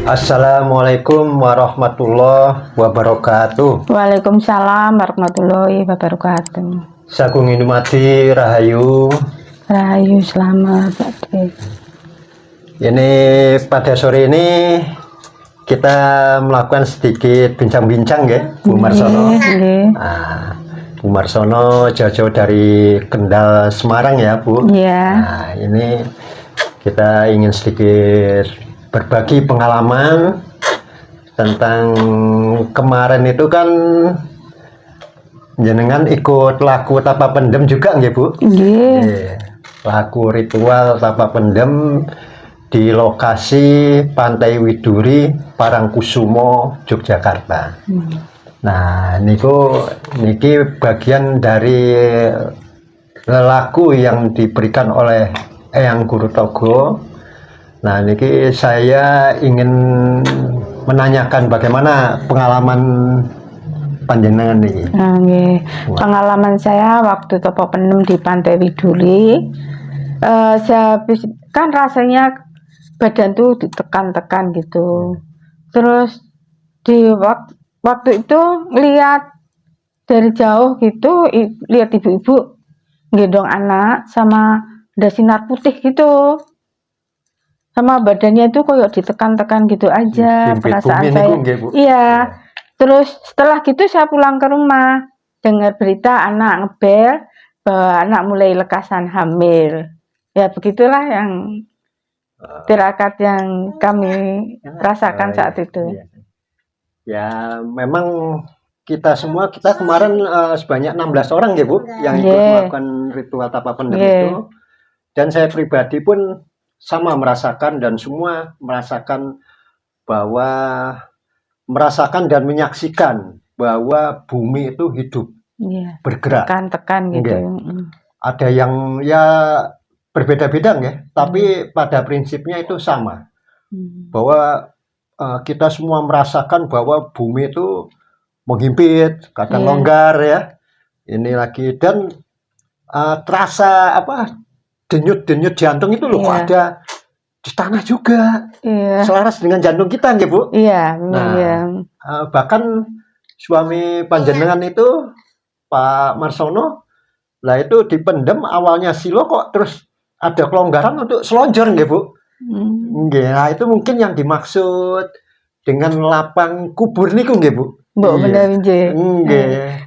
Assalamualaikum warahmatullahi wabarakatuh. Waalaikumsalam warahmatullahi wabarakatuh. Sagung Indumati Rahayu. Rahayu, selamat Pak De. Ini pada sore ini kita melakukan sedikit bincang-bincang ya, Bu Marsono. Nah, Bu Marsono jauh-jauh dari Kendal Semarang ya, Bu. Iya. Nah, ini kita ingin sedikit berbagi pengalaman tentang kemarin itu kan jenengan ikut laku tapa pendem juga nggih, Bu? Iya. Laku ritual tapa pendem di lokasi Pantai Widuri, Parangkusumo, Yogyakarta. Nah, niki bagian dari lelaku yang diberikan oleh Eyang Guru Togo. Nah, niki saya ingin menanyakan bagaimana pengalaman panjenengan nih. Pengalaman saya waktu tapa pendem di Pantai Widuri, kan rasanya badan tuh ditekan-tekan gitu. Terus di waktu itu lihat dari jauh gitu, lihat ibu-ibu gendong anak sama ada sinar putih gitu, sama badannya itu kayak ditekan-tekan gitu aja. Perasaan saya. Iya. Terus setelah gitu saya pulang ke rumah, dengar berita anak ngebel bahwa anak mulai lekasan hamil. Ya begitulah yang tirakat yang kami rasakan saat itu. Ya memang kita kemarin sebanyak 16 orang ya, Bu, yang ikut melakukan ritual tapa pendem itu. Dan saya pribadi pun sama merasakan, dan semua merasakan dan menyaksikan bahwa bumi itu hidup, bergerak, tekan-tekan gitu. Ada yang ya berbeda-beda ya, tapi pada prinsipnya itu sama, bahwa kita semua merasakan bahwa bumi itu menghimpit, kadang longgar ya, ini lagi, dan terasa denyut-denyut jantung itu loh, kok ada di tanah juga, selaras dengan jantung kita ya, Bu. Bahkan suami panjenengan itu Pak Marsono lah itu dipendem awalnya silo, kok terus ada kelonggaran untuk selonjor nggih, Bu. Nah, itu mungkin yang dimaksud dengan lapang kubur niku nggih, Bu. Bener nggih.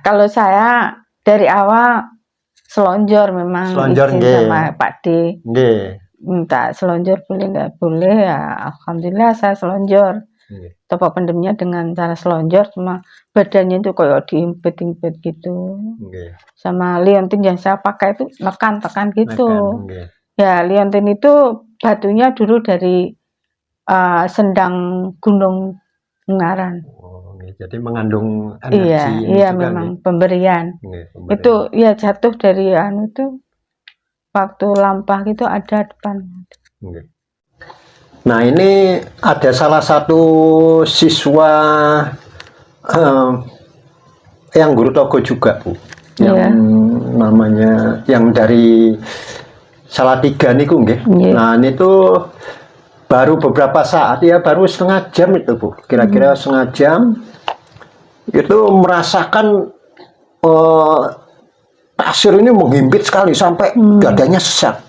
Kalau saya dari awal selonjor, memang izin sama Pak D. Minta selonjor boleh nggak boleh, ya alhamdulillah saya selonjor. Tapa pendemnya dengan cara selonjor, cuma badannya itu kayak diimpit-impit gitu. Sama liontin yang saya pakai itu tekan-tekan gitu. Ya liontin itu batunya dulu dari Sendang Gunung Ungaran. Jadi mengandung energi. Iya memang pemberian. Itu ya jatuh dari itu waktu lampah gitu ada depan. Nah, ini ada salah satu siswa yang Guru Togo juga, Bu, yang namanya yang dari Salatiga niku nggih. Nah, ini tuh baru beberapa saat ya, baru setengah jam itu, Bu, kira-kira setengah jam itu merasakan pasir ini menghimpit sekali sampai dadanya sesak.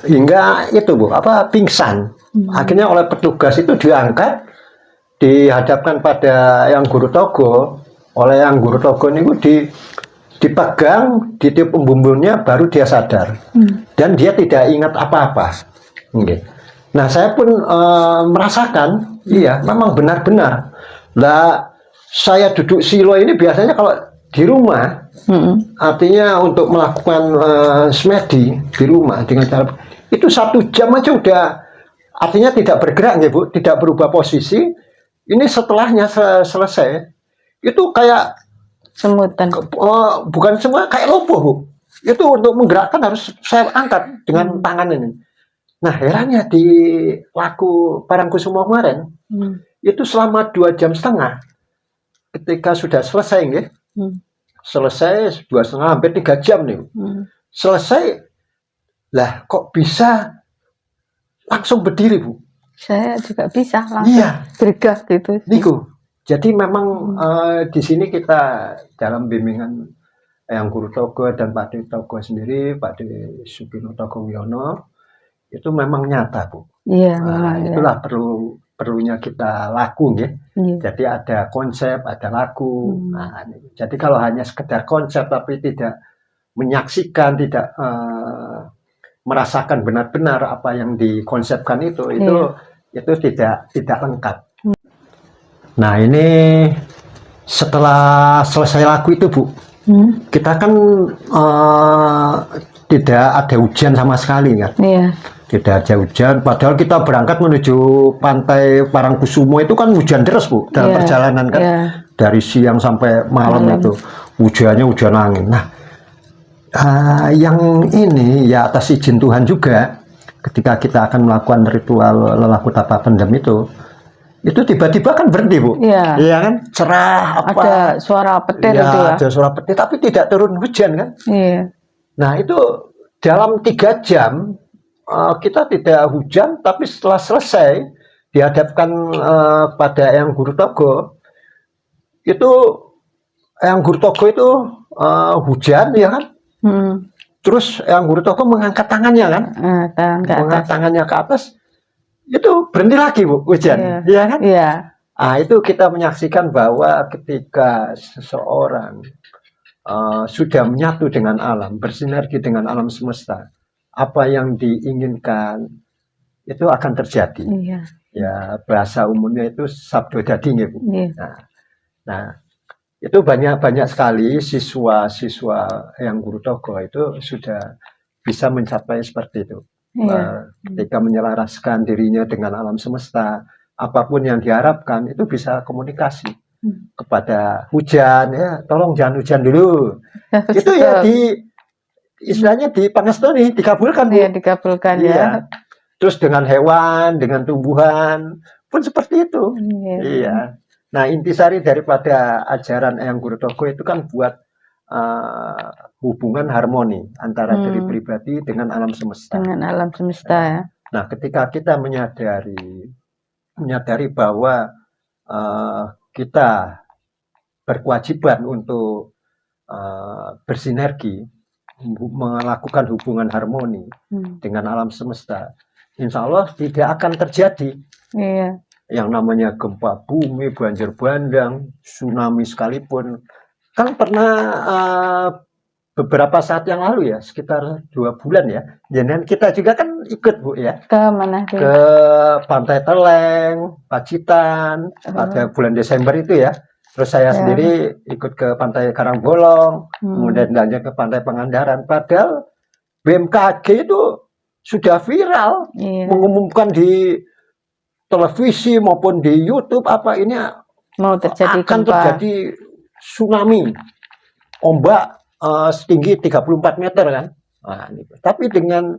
Hingga itu, Bu, pingsan. Akhirnya oleh petugas itu diangkat, dihadapkan pada Yang Guru Togo. Oleh Yang Guru Togo ini dipegang, ditiup pembumbulnya, baru dia sadar. Dan dia tidak ingat apa-apa. Nah, saya pun merasakan, iya, memang benar-benar. Lah, saya duduk silo ini biasanya kalau di rumah, artinya untuk melakukan semedi di rumah dengan cara itu 1 jam aja udah, artinya tidak bergerak ya, Bu, tidak berubah posisi. Ini setelahnya selesai itu kayak semutan. Bukan semua, kayak lumpuh, Bu. Itu untuk menggerakkan harus saya angkat dengan tangan ini. Nah, herannya di laku Parangkusumo kemarin itu selama 2,5 jam, ketika sudah selesai nggih. Selesai 2,5 hampir 3 jam nih. Selesai, lah kok bisa langsung berdiri, Bu. Saya juga bisa langsung Iya, bergerak gitu. niku. Jadi memang di sini kita dalam bimbingan yang Guru Togo dan Pak De Togo sendiri, Pak De Sugino Togo Wiono, itu memang nyata, Bu. Iya, Nah, memang ya. itulah perlunya kita laku, ya. Iya. Jadi ada konsep, ada laku. Nah, jadi kalau hanya sekedar konsep tapi tidak menyaksikan, tidak merasakan benar-benar apa yang dikonsepkan itu tidak lengkap. Nah, ini setelah selesai lagu itu, Bu, kita kan tidak ada hujan sama sekali, kan? Iya. Tidak ada hujan, padahal kita berangkat menuju pantai Parangkusumo itu kan hujan deras, Bu, dalam Iya, perjalanan kan. iya. Dari siang sampai malam itu hujannya hujan angin. Nah, yang ini ya atas izin Tuhan juga, ketika kita akan melakukan ritual lelaku tapa pendem itu tiba-tiba kan berhenti, Bu. Iya. Iya kan, cerah apa. Ada suara petir Ya, itu ya. ada suara petir, tapi tidak turun hujan kan. Iya. Nah, itu dalam 3 jam kita tidak hujan, tapi setelah selesai dihadapkan pada Eyang Guru Togo, itu Eyang Guru Togo itu hujan, ya kan. Terus Eyang Guru Togo mengangkat tangannya kan, mengangkat tangannya ke atas, itu berhenti lagi, Bu, hujan. Iya kan. Iya. Itu kita menyaksikan bahwa ketika seseorang sudah menyatu dengan alam, bersinergi dengan alam semesta, apa yang diinginkan itu akan terjadi. Iya. Ya, bahasa umumnya itu sabdo dading, ya, Bu. Iya. Nah, itu banyak sekali siswa-siswa yang Guru Togo itu sudah bisa mencapai seperti itu. Iya. Ketika menyelaraskan dirinya dengan alam semesta, apapun yang diharapkan itu bisa komunikasi kepada hujan, ya tolong jangan hujan dulu. Itu ya istilahnya di pangestoni, dikabulkan, Bu. Iya, dikabulkan, Iya. ya. Terus dengan hewan, dengan tumbuhan pun seperti itu. Iya. Nah, intisari daripada ajaran Eyang Guru Togo itu kan buat hubungan harmoni antara diri pribadi dengan alam semesta. Dengan alam semesta, ya. Nah, ketika kita menyadari bahwa kita berkewajiban untuk bersinergi, melakukan hubungan harmoni dengan alam semesta, insya Allah tidak akan terjadi yang namanya gempa bumi, banjir bandang, tsunami sekalipun. Kan pernah beberapa saat yang lalu, ya, sekitar 2 bulan, ya. Dan kita juga kan ikut, Bu, ya. Ke mana? Ke Pantai Teleng, Pacitan, pada bulan Desember itu, ya. Terus saya sendiri ikut ke Pantai Karangbolong, kemudian lanjut ke Pantai Pangandaran. Padahal BMKG itu sudah viral, mengumumkan di televisi maupun di YouTube apa ini mau terjadi akan terjadi tsunami, ombak setinggi 34 meter kan. Nah, tapi dengan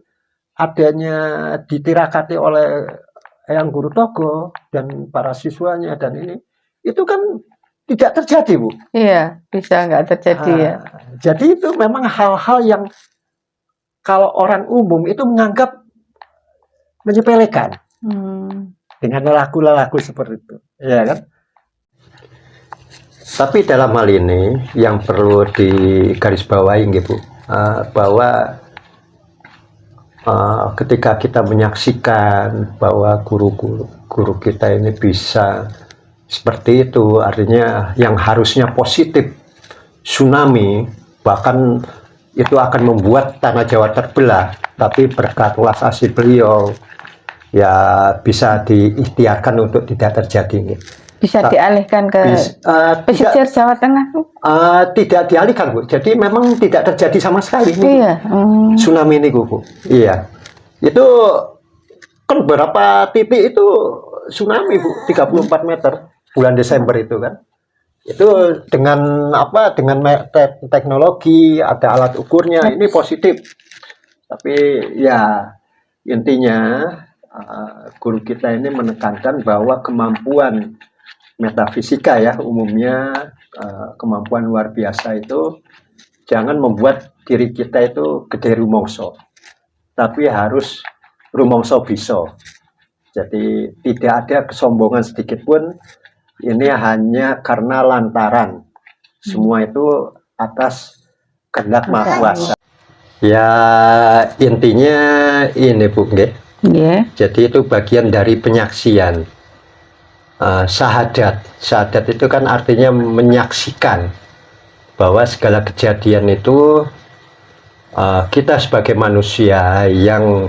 adanya ditirakati oleh Eyang Guru Togo dan para siswanya dan ini, itu kan tidak terjadi, Bu. Iya, bisa nggak terjadi, ya. Jadi itu memang hal-hal yang kalau orang umum itu menganggap menyepelekan dengan lelaku-lelaku seperti itu, ya kan? Tapi dalam hal ini yang perlu digarisbawahi, Bu, bahwa ketika kita menyaksikan bahwa guru kita ini bisa seperti itu, artinya yang harusnya positif, tsunami, bahkan itu akan membuat tanah Jawa terbelah, tapi berkat welas asih beliau ya bisa diikhtiarkan untuk tidak terjadi. Bisa dialihkan ke pesisir Jawa Tengah, Bu? Tidak dialihkan, Bu. Jadi memang tidak terjadi sama sekali. Iya. Tsunami ini, Bu. Iya. Itu kan beberapa titik itu tsunami, Bu, 34 meter bulan Desember itu kan. Itu dengan apa? Dengan teknologi, ada alat ukurnya, ini positif. Tapi ya intinya guru kita ini menekankan bahwa kemampuan metafisika, ya, umumnya kemampuan luar biasa itu jangan membuat diri kita itu gede rumongso, tapi harus rumongso bisa. Jadi tidak ada kesombongan sedikit pun. Ini hanya karena lantaran semua itu atas kehendak Maha Kuasa. Ya intinya ini Bu, nggih. Nggih. Jadi itu bagian dari penyaksian. Syahadat. Syahadat itu kan artinya menyaksikan bahwa segala kejadian itu kita sebagai manusia yang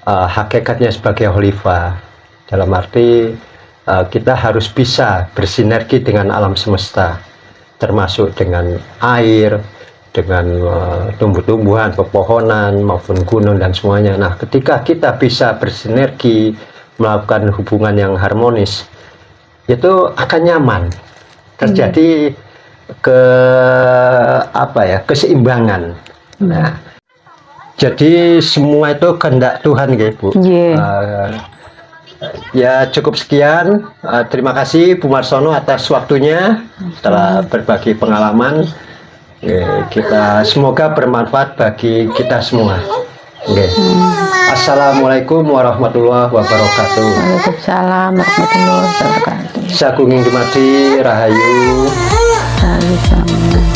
hakikatnya sebagai khalifah, dalam arti kita harus bisa bersinergi dengan alam semesta, termasuk dengan air, dengan tumbuh-tumbuhan, pepohonan, maupun gunung dan semuanya. Nah, ketika kita bisa bersinergi, melakukan hubungan yang harmonis, itu akan nyaman, terjadi keseimbangan. Nah, jadi semua itu kehendak Tuhan, Bu. Ya cukup sekian. Terima kasih Bu Marsono atas waktunya telah berbagi pengalaman. Kita semoga bermanfaat bagi kita semua. Assalamualaikum warahmatullahi wabarakatuh. Waalaikumsalam warahmatullahi wabarakatuh. Sagung ing dumadi rahayu. Salam.